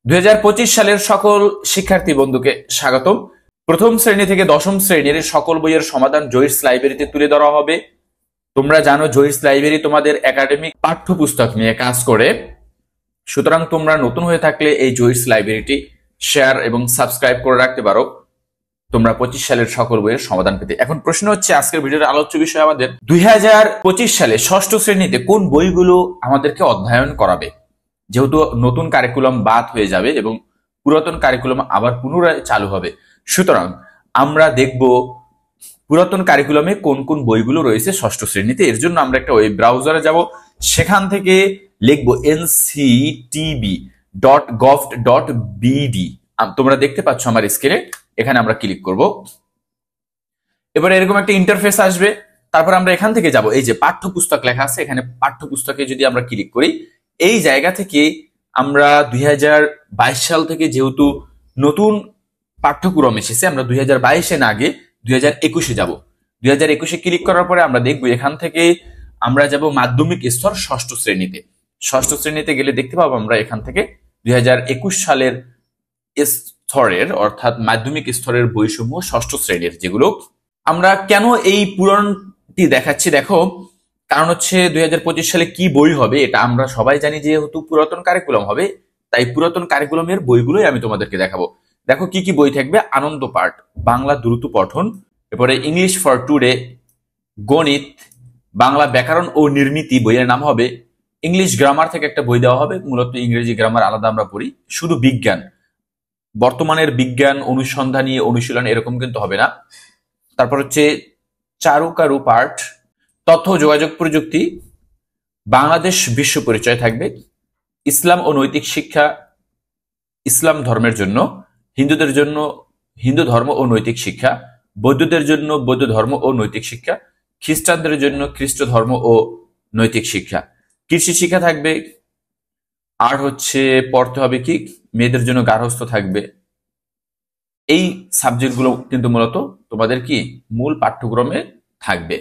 2025 সালের সকল শিক্ষার্থী বন্ধুকে স্বাগতম। প্রথম শ্রেণী থেকে দশম শ্রেণীর সকল বইয়ের সমাধান জয়িস লাইব্রেরিতে তুলে ধরা হবে। তোমরা জানো জয়িস লাইব্রেরি তোমাদের একাডেমিক পাঠ্যপুস্তক নিয়ে কাজ করে, সুতরাং তোমরা নতুন হয়ে থাকলে এই জয়িস লাইব্রেরিটি শেয়ার এবং সাবস্ক্রাইব করে রাখতে পারো তোমরা 25 সালের সকল বইয়ের সমাধান পেতে। এখন প্রশ্ন হচ্ছে, আজকের ভিডিওর আলোচ্য বিষয় আমাদের 2025 সালে ষষ্ঠ শ্রেণীতে কোন বইগুলো আমাদেরকে অধ্যয়ন করাবে। যেহেতু নতুন কারিকুলাম বাদ হয়ে যাবে এবং পুরাতন কারিকুলাম আবার পুনরায় চালু হবে, সুতরাং আমরা দেখব পুরাতন কারিকুলামে কোন কোন বইগুলো রয়েছে ষষ্ঠ শ্রেণীতে। এর জন্য আমরা একটা ওয়েব ব্রাউজারে যাব, সেখান থেকে লিখব nctb.gov.bd। তোমরা দেখতে পাচ্ছ আমার স্ক্রিনে, এখানে আমরা ক্লিক করব। এবারে এরকম একটা ইন্টারফেস আসবে, তারপর আমরা এখান থেকে যাব, এই যে পাঠ্যপুস্তক লেখা আছে এখানে পাঠ্যপুস্তকে যদি আমরা ক্লিক করি, এই জায়গা থেকে আমরা 2022 সাল থেকে যেহেতু নতুন পাঠ্যক্রম এসেছে, আমরা 2022-এ না গিয়ে 2021-এ যাব। 2021-এ ক্লিক করার পরে আমরা দেখব এখান থেকে আমরা যাব মাধ্যমিক স্তর ষষ্ঠ শ্রেণীতে। ষষ্ঠ শ্রেণীতে গেলে দেখতে পাবো আমরা এখান থেকে 2021 সালের স্তরের অর্থাৎ মাধ্যমিক স্তরের বইসমূহ ষষ্ঠ শ্রেণীর, যেগুলো আমরা কেন এই পুরনটি দেখাচ্ছি দেখো, কারণ হচ্ছে 2025 সালে কি বই হবে এটা আমরা সবাই জানি, যেহেতু পুরাতন কারিকুলাম হবে তাই পুরাতন কারিকুলামের বইগুলোই আমি তোমাদেরকে দেখাবো। দেখো কি কি বই থাকবে: আনন্দ পাঠ, বাংলা দ্রুত পঠন, এরপরে ইংলিশ ফর টুডে, গণিত, বাংলা ব্যাকরণ ও নির্মিতি বইয়ের নাম হবে, ইংলিশ গ্রামার থেকে একটা বই দেওয়া হবে, মূলত ইংরেজি গ্রামার আলাদা আমরা পড়ি, শুধু বিজ্ঞান, বর্তমানের বিজ্ঞান অনুসন্ধানী অনুশীলন এরকম কিন্তু হবে না। তারপর হচ্ছে চারুকারু পাঠ, তথ্য ও যোগাযোগ প্রযুক্তি, বাংলাদেশ বিশ্ব পরিচয় থাকবে, ইসলাম ও নৈতিক শিক্ষা, ইসলাম ধর্মের জন্য, হিন্দুদের জন্য হিন্দু ধর্ম ও নৈতিক শিক্ষা, বৌদ্ধদের জন্য বৌদ্ধ ধর্ম ও নৈতিক শিক্ষা, খ্রিস্টানদের জন্য খ্রিস্ট ধর্ম ও নৈতিক শিক্ষা, কৃষি শিক্ষা থাকবে, আর হচ্ছে পড়তে হবে কি মেয়েদের জন্য গার্হস্থ্য থাকবে। এই সাবজেক্টগুলো কিন্তু মূলত তোমাদের কি মূল পাঠ্যক্রমে থাকবে।